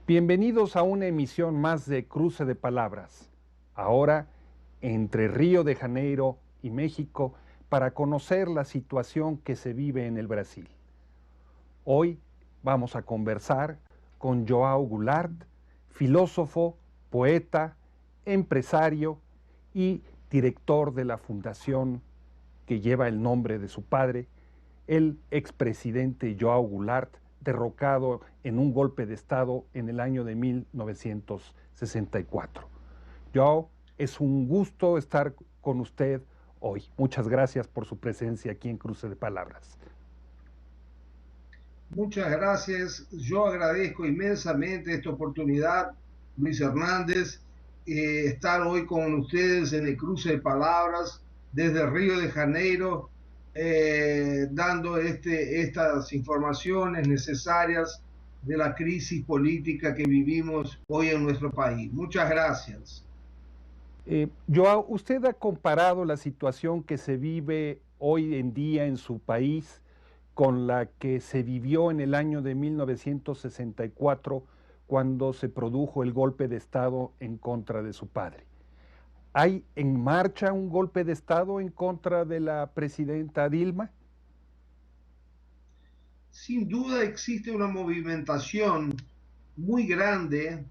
Bienvenidos a una emisión más de Cruce de Palabras. Ahora, entre Río de Janeiro y México, para conocer la situación que se vive en el Brasil. Hoy vamos a conversar con João Goulart, filósofo, poeta, empresario y director de la fundación que lleva el nombre de su padre, el expresidente João Goulart, derrocado en un golpe de Estado en el año de 1964. João, es un gusto estar con usted hoy. Muchas gracias por su presencia aquí en Cruce de Palabras. Muchas gracias. Yo agradezco inmensamente esta oportunidad, Luis Hernández, estar hoy con ustedes en el Cruce de Palabras desde Río de Janeiro, dando estas informaciones necesarias de la crisis política que vivimos hoy en nuestro país. Muchas gracias. João, usted ha comparado la situación que se vive hoy en día en su país con la que se vivió en el año de 1964 cuando se produjo el golpe de Estado en contra de su padre. ¿Hay en marcha un golpe de Estado en contra de la presidenta Dilma? Sin duda existe una movimentación muy grande,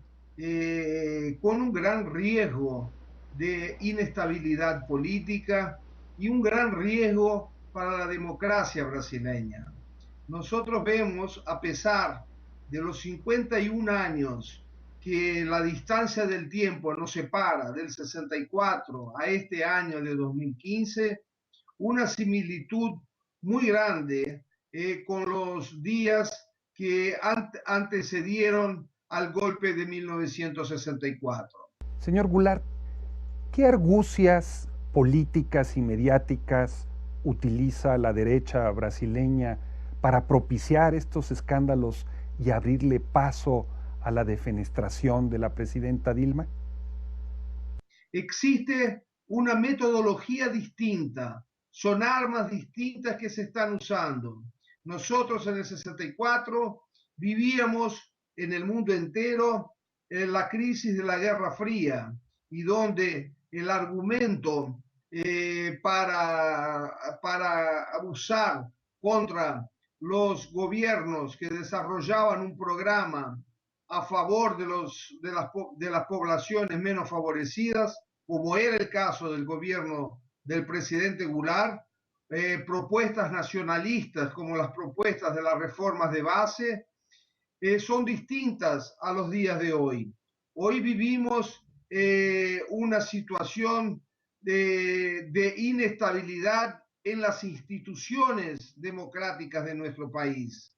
con un gran riesgo de inestabilidad política y un gran riesgo para la democracia brasileña. Nosotros vemos, a pesar de los 51 años que la distancia del tiempo nos separa del 64 a este año de 2015, una similitud muy grande con los días que antecedieron al golpe de 1964. Señor Goulart, ¿qué argucias políticas y mediáticas utiliza la derecha brasileña para propiciar estos escándalos y abrirle paso a la defenestración de la presidenta Dilma? Existe una metodología distinta, son armas distintas que se están usando. Nosotros en el 64 vivíamos en el mundo entero la crisis de la Guerra Fría y donde el argumento para abusar contra los gobiernos que desarrollaban un programa a favor de las poblaciones menos favorecidas, como era el caso del gobierno del presidente Goulart, propuestas nacionalistas como las propuestas de las reformas de base, son distintas a los días de hoy. Hoy vivimos una situación de inestabilidad en las instituciones democráticas de nuestro país.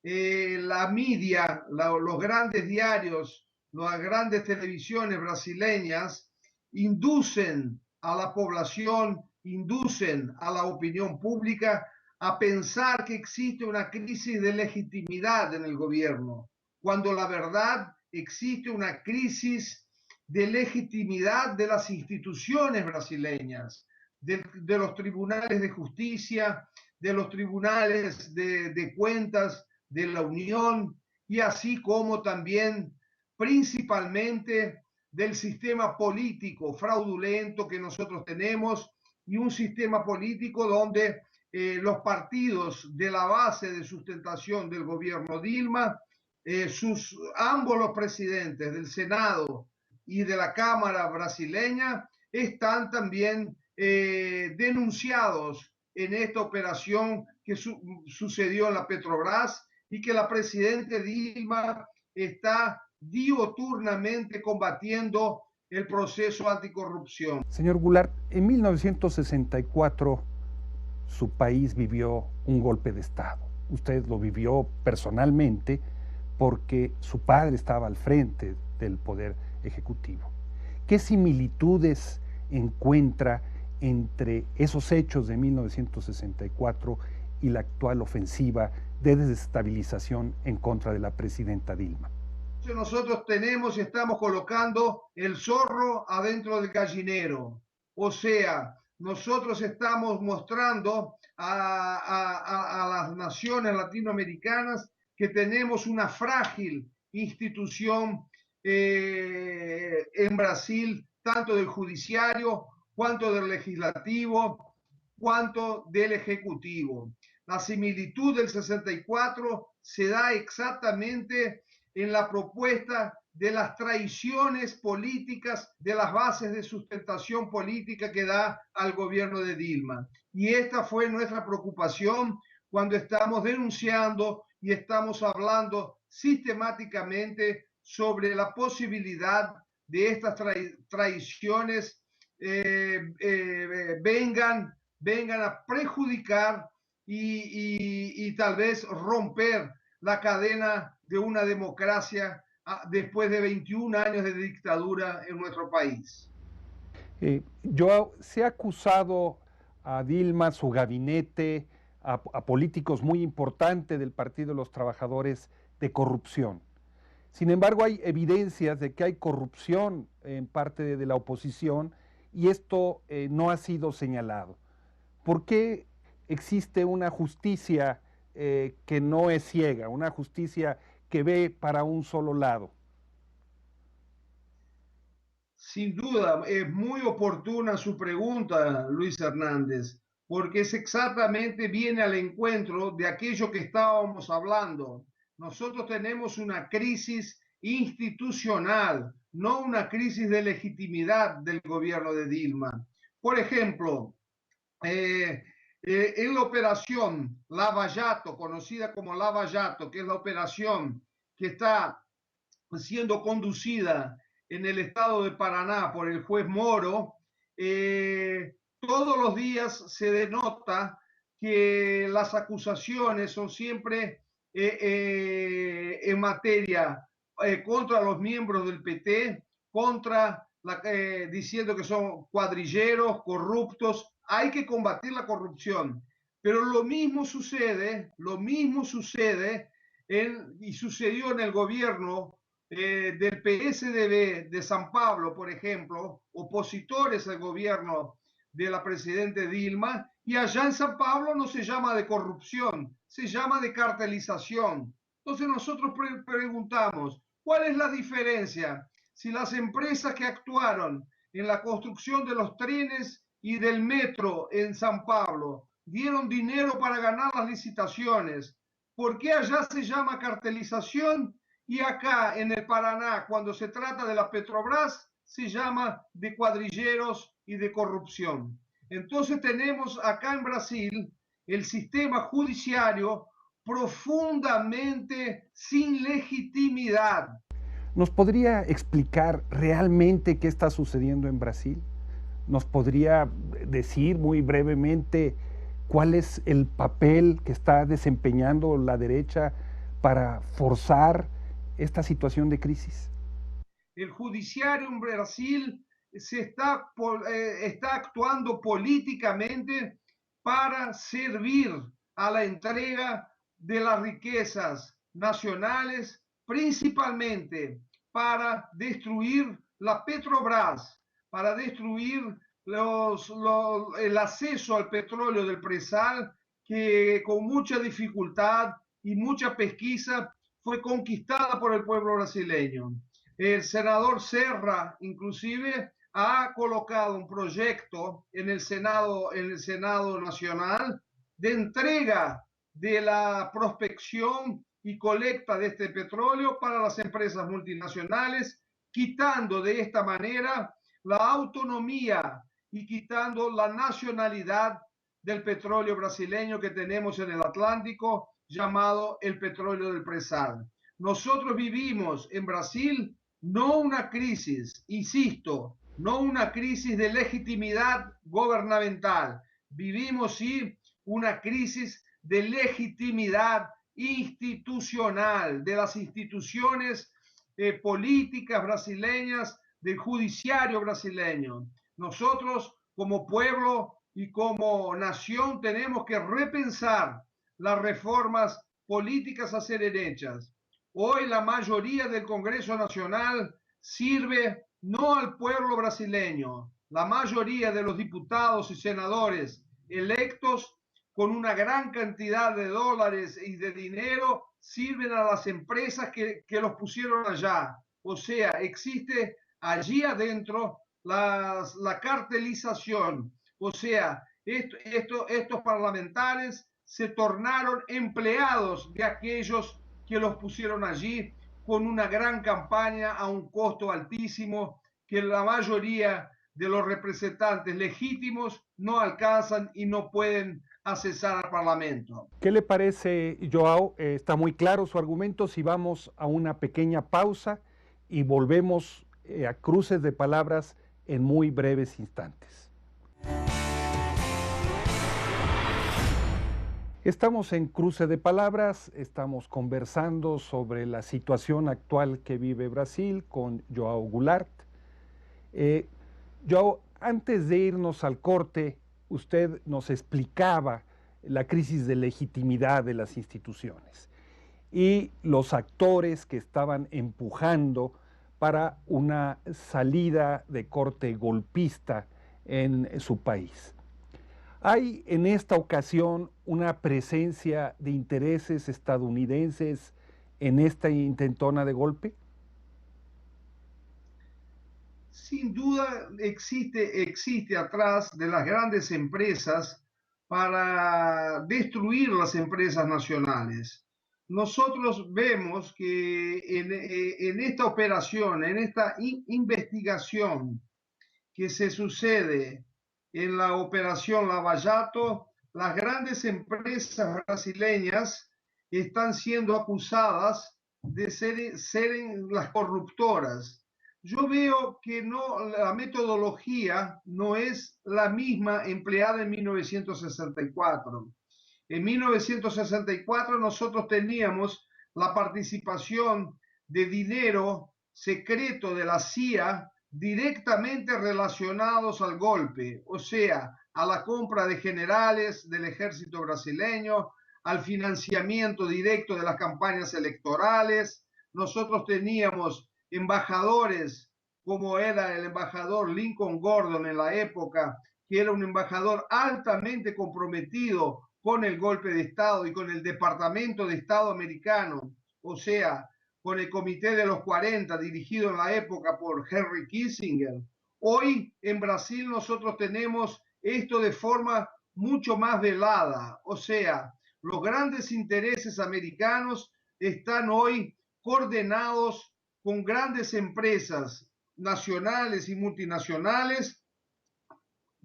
La media, los grandes diarios, las grandes televisiones brasileñas inducen a la población, inducen a la opinión pública a pensar que existe una crisis de legitimidad en el gobierno, cuando la verdad existe una crisis de legitimidad de las instituciones brasileñas, de los tribunales de justicia, de los tribunales de cuentas, de la Unión, y así como también principalmente del sistema político fraudulento que nosotros tenemos, y un sistema político donde los partidos de la base de sustentación del gobierno Dilma, ambos los presidentes del Senado y de la Cámara brasileña están también denunciados en esta operación que sucedió en la Petrobras y que la presidenta Dilma está diuturnamente combatiendo el proceso anticorrupción. Señor Goulart, en 1964 su país vivió un golpe de Estado. Usted lo vivió personalmente porque su padre estaba al frente del Poder Ejecutivo. ¿Qué similitudes encuentra entre esos hechos de 1964 y la actual ofensiva de desestabilización en contra de la presidenta Dilma? Nosotros tenemos y estamos colocando el zorro adentro del gallinero. O sea, nosotros estamos mostrando a las naciones latinoamericanas que tenemos una frágil institución en Brasil, tanto del judiciario, cuanto del legislativo, cuanto del ejecutivo. La similitud del 64 se da exactamente en la propuesta de las traiciones políticas, de las bases de sustentación política que da al gobierno de Dilma. Y esta fue nuestra preocupación cuando estamos denunciando y estamos hablando sistemáticamente sobre la posibilidad de estas traiciones vengan a perjudicar y tal vez romper la cadena de una democracia después de 21 años de dictadura en nuestro país. Se ha acusado a Dilma, su gabinete, a políticos muy importantes del Partido de los Trabajadores de corrupción. Sin embargo, hay evidencias de que hay corrupción en parte de la oposición y esto no ha sido señalado. ¿Por qué existe una justicia que no es ciega, una justicia que ve para un solo lado? Sin duda, es muy oportuna su pregunta, Luis Hernández, porque es exactamente viene al encuentro de aquello que estábamos hablando. Nosotros tenemos una crisis institucional, no una crisis de legitimidad del gobierno de Dilma. Por ejemplo, en la operación Lava Jato, conocida como Lava Jato, que es la operación que está siendo conducida en el estado de Paraná por el juez Moro, todos los días se denota que las acusaciones son siempre en materia contra los miembros del PT, diciendo que son cuadrilleros, corruptos. Hay que combatir la corrupción. Pero lo mismo sucede y sucedió en el gobierno del PSDB de San Pablo, por ejemplo, opositores al gobierno de la presidente Dilma, y allá en San Pablo no se llama de corrupción, se llama de cartelización. Entonces nosotros preguntamos, ¿cuál es la diferencia si las empresas que actuaron en la construcción de los trenes y del metro en San Pablo dieron dinero para ganar las licitaciones? ¿Por qué allá se llama cartelización y acá en el Paraná, cuando se trata de la Petrobras, se llama de cuadrilleros y de corrupción? Entonces tenemos acá en Brasil el sistema judiciario profundamente sin legitimidad. ¿Nos podría explicar realmente qué está sucediendo en Brasil? ¿Nos podría decir muy brevemente cuál es el papel que está desempeñando la derecha para forzar esta situación de crisis? El judiciario en Brasil está actuando políticamente para servir a la entrega de las riquezas nacionales, principalmente para destruir la Petrobras, para destruir el acceso al petróleo del presal, que con mucha dificultad y mucha pesquisa fue conquistada por el pueblo brasileño. El senador Serra, inclusive, ha colocado un proyecto en el Senado Nacional de entrega de la prospección y colecta de este petróleo para las empresas multinacionales, quitando de esta manera la autonomía y quitando la nacionalidad del petróleo brasileño que tenemos en el Atlántico, llamado el petróleo del presal. Nosotros vivimos en Brasil no una crisis, insisto, no una crisis de legitimidad gubernamental. Vivimos sí una crisis de legitimidad institucional, de las instituciones políticas brasileñas, del judiciario brasileño. Nosotros como pueblo y como nación tenemos que repensar las reformas políticas a ser hechas. Hoy la mayoría del Congreso Nacional sirve no al pueblo brasileño, la mayoría de los diputados y senadores electos con una gran cantidad de dólares y de dinero sirven a las empresas que los pusieron allá. O sea, existe allí adentro la cartelización. O sea, estos parlamentarios se tornaron empleados de aquellos que los pusieron allí con una gran campaña a un costo altísimo que la mayoría de los representantes legítimos no alcanzan y no pueden accesar al Parlamento. ¿Qué le parece, Joao? Está muy claro su argumento. Si vamos a una pequeña pausa y volvemos a cruces de palabras en muy breves instantes. Estamos en Cruce de Palabras, estamos conversando sobre la situación actual que vive Brasil con Joao Goulart. Joao, antes de irnos al corte, usted nos explicaba la crisis de legitimidad de las instituciones y los actores que estaban empujando para una salida de corte golpista en su país. ¿Hay en esta ocasión una presencia de intereses estadounidenses en esta intentona de golpe? Sin duda existe atrás de las grandes empresas para destruir las empresas nacionales. Nosotros vemos que en esta operación, en esta investigación que se sucede en la operación Lavallato, las grandes empresas brasileñas están siendo acusadas de ser las corruptoras. Yo veo que no, la metodología no es la misma empleada en 1964. En 1964 nosotros teníamos la participación de dinero secreto de la CIA directamente relacionados al golpe, o sea, a la compra de generales del ejército brasileño, al financiamiento directo de las campañas electorales. Nosotros teníamos embajadores, como era el embajador Lincoln Gordon en la época, que era un embajador altamente comprometido con el golpe de Estado y con el Departamento de Estado americano, o sea, con el Comité de los 40, dirigido en la época por Henry Kissinger. Hoy en Brasil nosotros tenemos esto de forma mucho más velada, o sea, los grandes intereses americanos están hoy coordenados con grandes empresas nacionales y multinacionales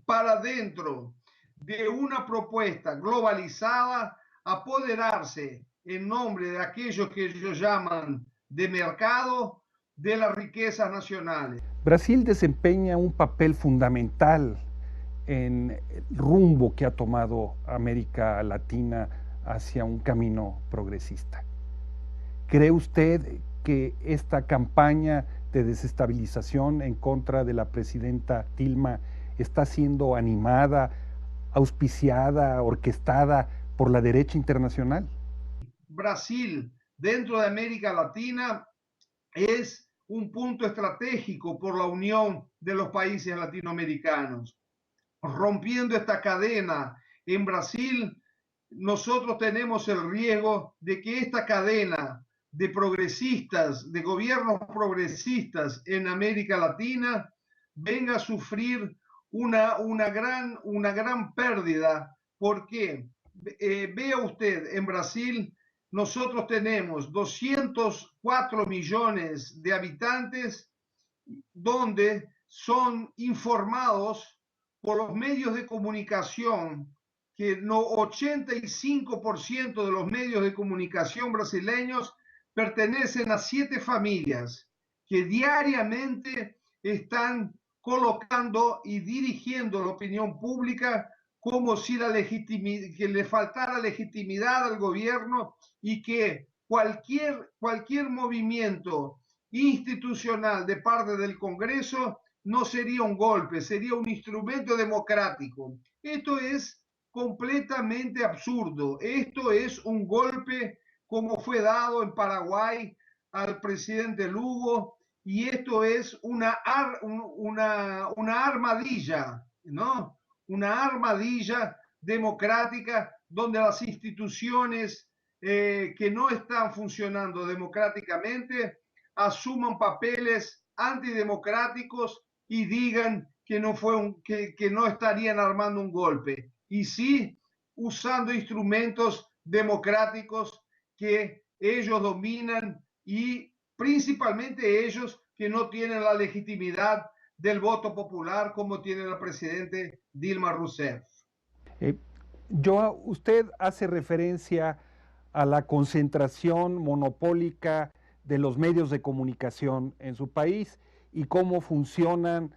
para dentro de una propuesta globalizada apoderarse en nombre de aquellos que ellos llaman de mercado de las riquezas nacionales. Brasil desempeña un papel fundamental en el rumbo que ha tomado América Latina hacia un camino progresista. ¿Cree usted que esta campaña de desestabilización en contra de la presidenta Dilma está siendo animada, auspiciada, orquestada por la derecha internacional? Brasil, dentro de América Latina, es un punto estratégico por la unión de los países latinoamericanos. Rompiendo esta cadena en Brasil, nosotros tenemos el riesgo de que esta cadena de progresistas, de gobiernos progresistas en América Latina, venga a sufrir una gran pérdida. ¿Por qué? Vea usted, en Brasil nosotros tenemos 204 millones de habitantes donde son informados por los medios de comunicación, que no 85% de los medios de comunicación brasileños pertenecen a 7 familias que diariamente están colocando y dirigiendo la opinión pública como si que le faltara legitimidad al gobierno y que cualquier movimiento institucional de parte del Congreso no sería un golpe, sería un instrumento democrático. Esto es completamente absurdo. Esto es un golpe como fue dado en Paraguay al presidente Lugo y esto es una armadilla, ¿no? Una armadilla democrática donde las instituciones que no están funcionando democráticamente asuman papeles antidemocráticos y digan que que no estarían armando un golpe, y sí usando instrumentos democráticos que ellos dominan, y principalmente ellos que no tienen la legitimidad del voto popular como tiene el presidente Dilma Rousseff. Eh, usted hace referencia a la concentración monopólica de los medios de comunicación en su país y cómo funcionan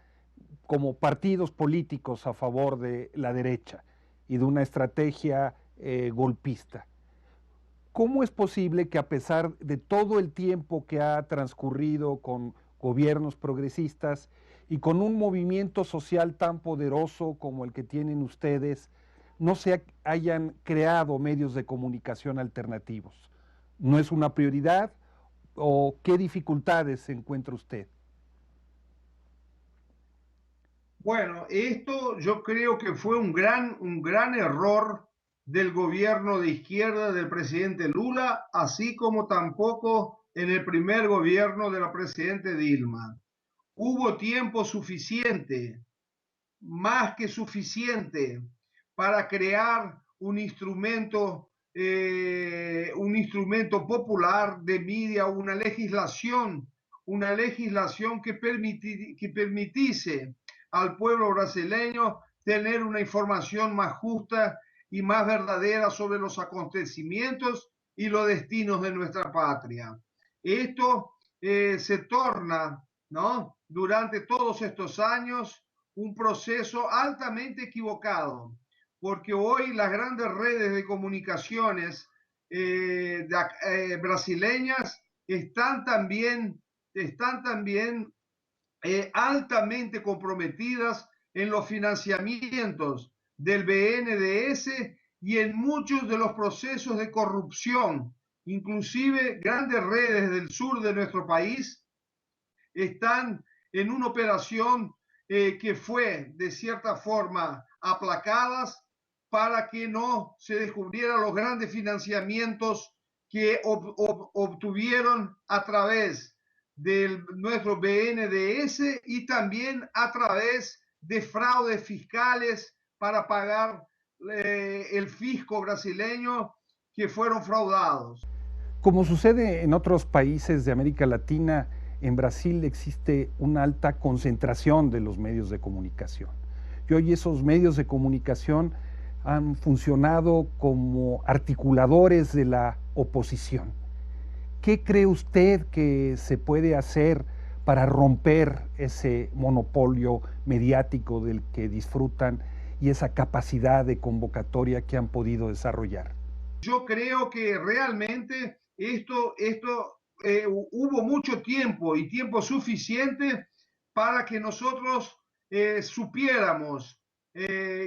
como partidos políticos a favor de la derecha y de una estrategia golpista. ¿Cómo es posible que a pesar de todo el tiempo que ha transcurrido con gobiernos progresistas y con un movimiento social tan poderoso como el que tienen ustedes, no se hayan creado medios de comunicación alternativos? ¿No es una prioridad o qué dificultades encuentra usted? Bueno, esto yo creo que fue un gran error del gobierno de izquierda del presidente Lula, así como tampoco en el primer gobierno de la presidente Dilma. Hubo tiempo suficiente, más que suficiente, para crear un instrumento popular de media, una legislación que permitiese al pueblo brasileño tener una información más justa y más verdadera sobre los acontecimientos y los destinos de nuestra patria. Esto se torna, ¿no?, durante todos estos años un proceso altamente equivocado, porque hoy las grandes redes de comunicaciones brasileñas están también altamente comprometidas en los financiamientos del BNDES y en muchos de los procesos de corrupción. Inclusive grandes redes del sur de nuestro país están en una operación que fue de cierta forma aplacadas para que no se descubrieran los grandes financiamientos que obtuvieron a través de nuestro BNDES y también a través de fraudes fiscales para pagar el fisco brasileño, que fueron fraudados. Como sucede en otros países de América Latina, en Brasil existe una alta concentración de los medios de comunicación. Y hoy esos medios de comunicación han funcionado como articuladores de la oposición. ¿Qué cree usted que se puede hacer para romper ese monopolio mediático del que disfrutan y esa capacidad de convocatoria que han podido desarrollar? Yo creo que realmente hubo mucho tiempo y tiempo suficiente para que nosotros supiéramos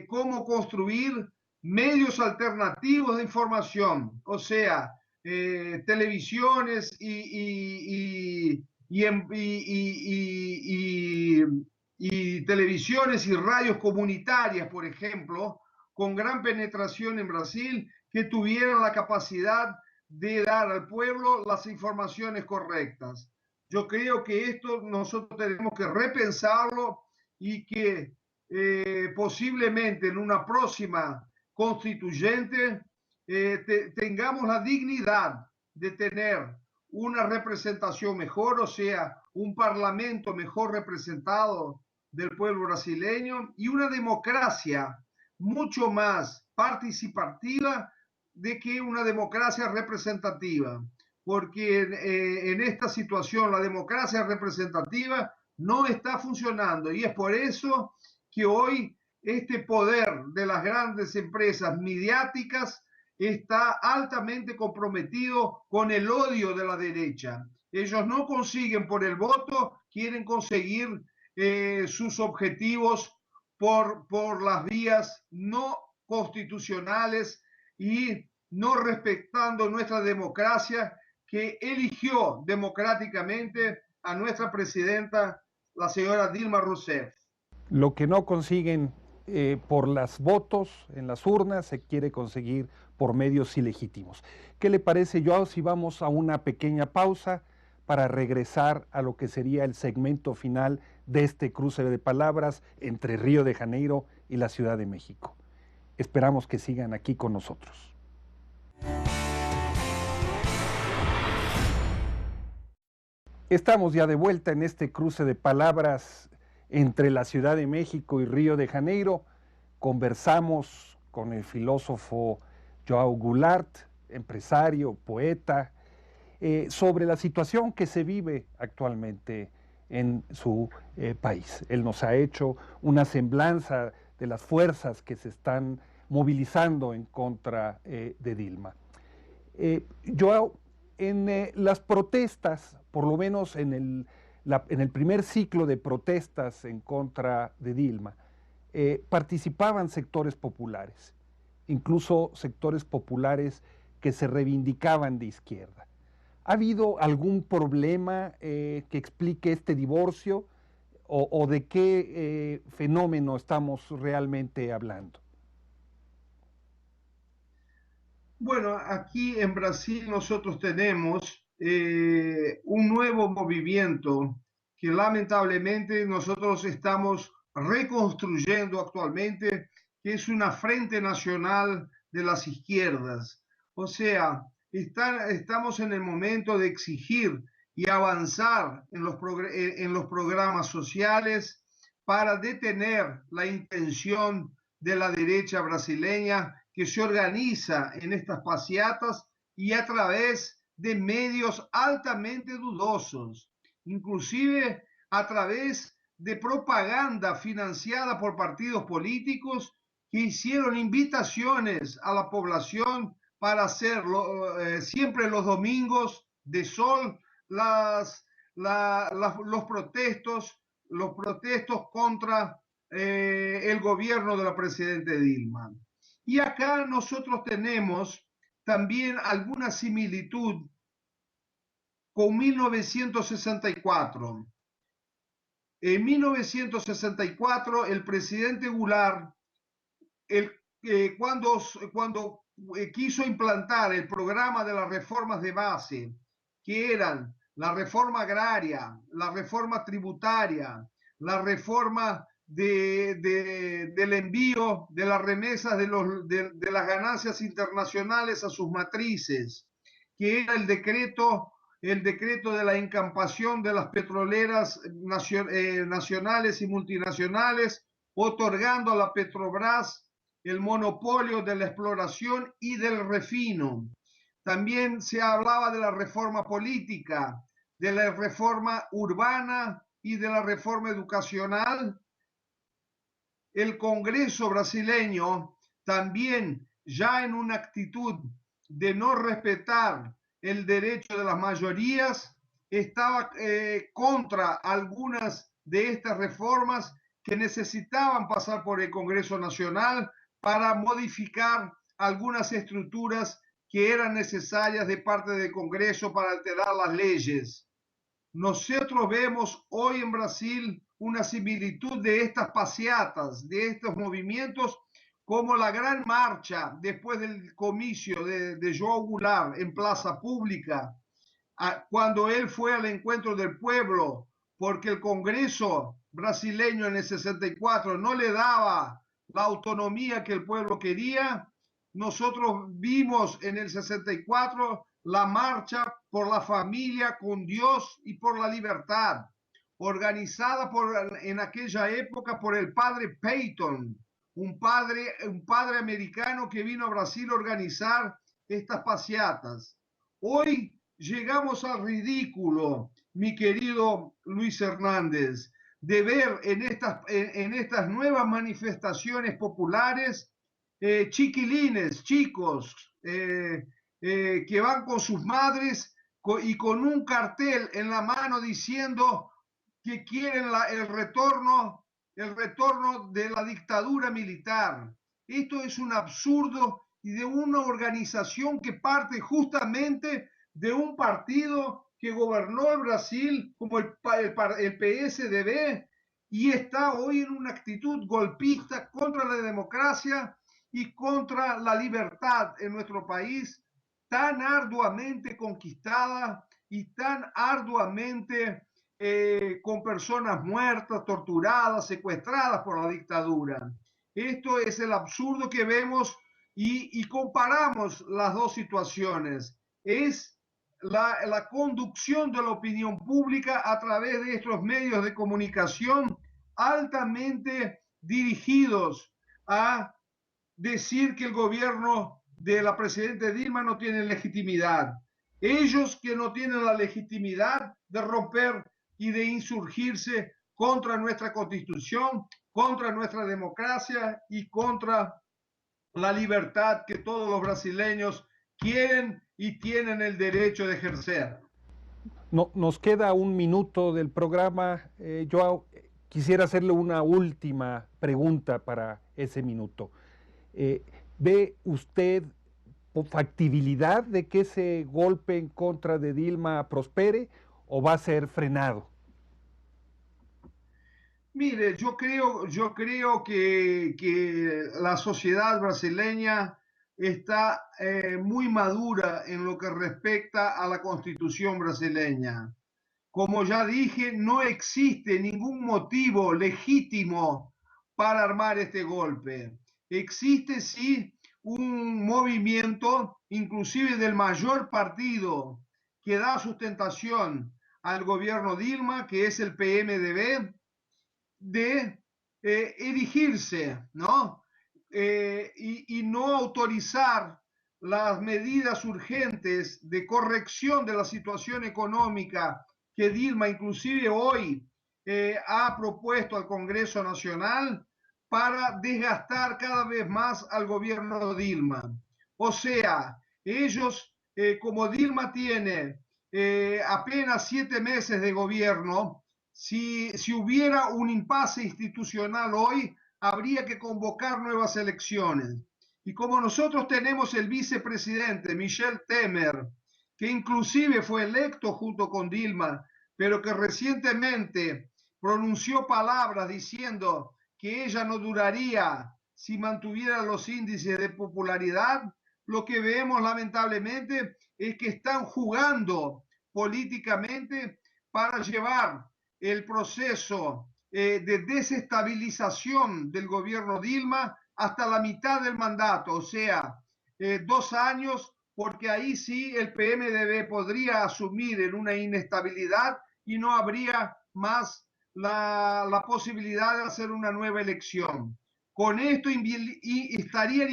cómo construir medios alternativos de información, o sea, televisiones y televisiones y radios comunitarias, por ejemplo, con gran penetración en Brasil, que tuvieran la capacidad de dar al pueblo las informaciones correctas. Yo creo que esto nosotros tenemos que repensarlo y que posiblemente en una próxima constituyente tengamos la dignidad de tener una representación mejor, o sea, un parlamento mejor representado del pueblo brasileño y una democracia mucho más participativa de que una democracia representativa, porque en esta situación la democracia representativa no está funcionando, y es por eso que hoy este poder de las grandes empresas mediáticas está altamente comprometido con el odio de la derecha. Ellos no consiguen por el voto, quieren conseguir sus objetivos por las vías no constitucionales y no respetando nuestra democracia, que eligió democráticamente a nuestra presidenta, la señora Dilma Rousseff. Lo que no consiguen por los votos en las urnas se quiere conseguir por medios ilegítimos. ¿Qué le parece, Joao, si vamos a una pequeña pausa para regresar a lo que sería el segmento final de este cruce de palabras entre Río de Janeiro y la Ciudad de México? Esperamos que sigan aquí con nosotros. Estamos ya de vuelta en este cruce de palabras entre la Ciudad de México y Río de Janeiro. Conversamos con el filósofo Joao Goulart, empresario, poeta, sobre la situación que se vive actualmente en su país. Él nos ha hecho una semblanza de las fuerzas que se están movilizando en contra de Dilma. Joao, en las protestas, por lo menos en el primer ciclo de protestas en contra de Dilma, participaban sectores populares, incluso sectores populares que se reivindicaban de izquierda. ¿Ha habido algún problema que explique este divorcio o de qué fenómeno estamos realmente hablando? Bueno, aquí en Brasil nosotros tenemos un nuevo movimiento que lamentablemente nosotros estamos reconstruyendo actualmente, que es una Frente Nacional de las Izquierdas. O sea, estamos en el momento de exigir y avanzar en los programas sociales para detener la intención de la derecha brasileña que se organiza en estas passeatas y a través de medios altamente dudosos, inclusive a través de propaganda financiada por partidos políticos que hicieron invitaciones a la población para hacerlo siempre los domingos de sol, los protestos contra el gobierno de la presidenta Dilma. Y acá nosotros tenemos también alguna similitud con 1964. En 1964, el presidente Goulart, cuando quiso implantar el programa de las reformas de base, que eran la reforma agraria, la reforma tributaria, la reforma del envío de las remesas de las ganancias internacionales a sus matrices, que era el decreto de la encampación de las petroleras nacionales y multinacionales, otorgando a la Petrobras el monopolio de la exploración y del refino. También se hablaba de la reforma política, de la reforma urbana y de la reforma educacional. El Congreso brasileño también, ya en una actitud de no respetar el derecho de las mayorías, estaba contra algunas de estas reformas que necesitaban pasar por el Congreso Nacional para modificar algunas estructuras que eran necesarias de parte del Congreso para alterar las leyes. Nosotros vemos hoy en Brasil una similitud de estas passeatas, de estos movimientos, como la gran marcha después del comicio de João Goulart en Plaza Pública, cuando él fue al encuentro del pueblo, porque el Congreso brasileño en el 64 no le daba la autonomía que el pueblo quería. Nosotros vimos en el 64 la marcha por la familia con Dios y por la libertad, organizada en aquella época por el padre Peyton, un padre americano que vino a Brasil a organizar estas passeatas. Hoy llegamos al ridículo, mi querido Luis Hernández, de ver en estas nuevas manifestaciones populares chiquilines, chicos, que van con sus madres y con un cartel en la mano diciendo que quieren el retorno de la dictadura militar. Esto es un absurdo y de una organización que parte justamente de un partido que gobernó el Brasil como el PSDB y está hoy en una actitud golpista contra la democracia y contra la libertad en nuestro país, tan arduamente conquistada y tan arduamente con personas muertas, torturadas, secuestradas por la dictadura. Esto es el absurdo que vemos y comparamos las dos situaciones. Es la conducción de la opinión pública a través de estos medios de comunicación altamente dirigidos a decir que el gobierno de la presidenta Dilma no tiene legitimidad. Ellos que no tienen la legitimidad de romper y de insurgirse contra nuestra constitución, contra nuestra democracia y contra la libertad que todos los brasileños quieren y tienen el derecho de ejercer. No, nos queda un minuto del programa. Yo quisiera hacerle una última pregunta para ese minuto. ¿Ve usted factibilidad de que ese golpe en contra de Dilma prospere o va a ser frenado? Mire, yo creo que la sociedad brasileña está muy madura en lo que respecta a la constitución brasileña. Como ya dije, no existe ningún motivo legítimo para armar este golpe. Existe sí un movimiento, inclusive del mayor partido que da sustentación al gobierno Dilma, que es el PMDB, de erigirse, ¿no? Y no autorizar las medidas urgentes de corrección de la situación económica que Dilma inclusive hoy ha propuesto al Congreso Nacional para desgastar cada vez más al gobierno Dilma. O sea, ellos, como Dilma tiene apenas 7 meses de gobierno, si hubiera un impasse institucional hoy, habría que convocar nuevas elecciones. Y como nosotros tenemos el vicepresidente Michel Temer, que inclusive fue electo junto con Dilma, pero que recientemente pronunció palabras diciendo que ella no duraría si mantuviera los índices de popularidad, lo que vemos lamentablemente es que están jugando políticamente para llevar el proceso de desestabilización del gobierno Dilma hasta la mitad del mandato, o sea, 2 años, porque ahí sí el PMDB podría asumir en una inestabilidad y no habría más la posibilidad de hacer una nueva elección. Con esto estarían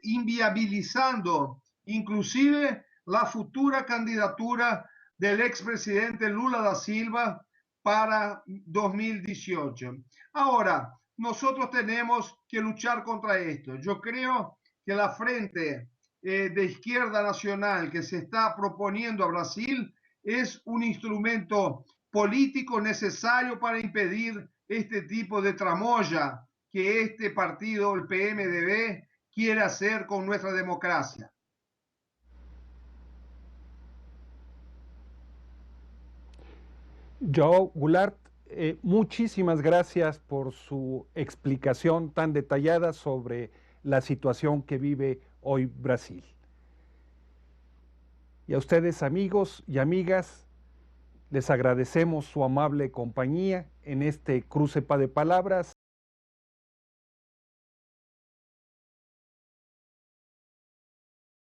inviabilizando inclusive la futura candidatura del expresidente Lula da Silva para 2018. Ahora, nosotros tenemos que luchar contra esto. Yo creo que la frente de izquierda nacional que se está proponiendo a Brasil es un instrumento político necesario para impedir este tipo de tramoya que este partido, el PMDB, quiere hacer con nuestra democracia. Joao Goulart, muchísimas gracias por su explicación tan detallada sobre la situación que vive hoy Brasil. Y a ustedes, amigos y amigas, les agradecemos su amable compañía en este cruce de palabras.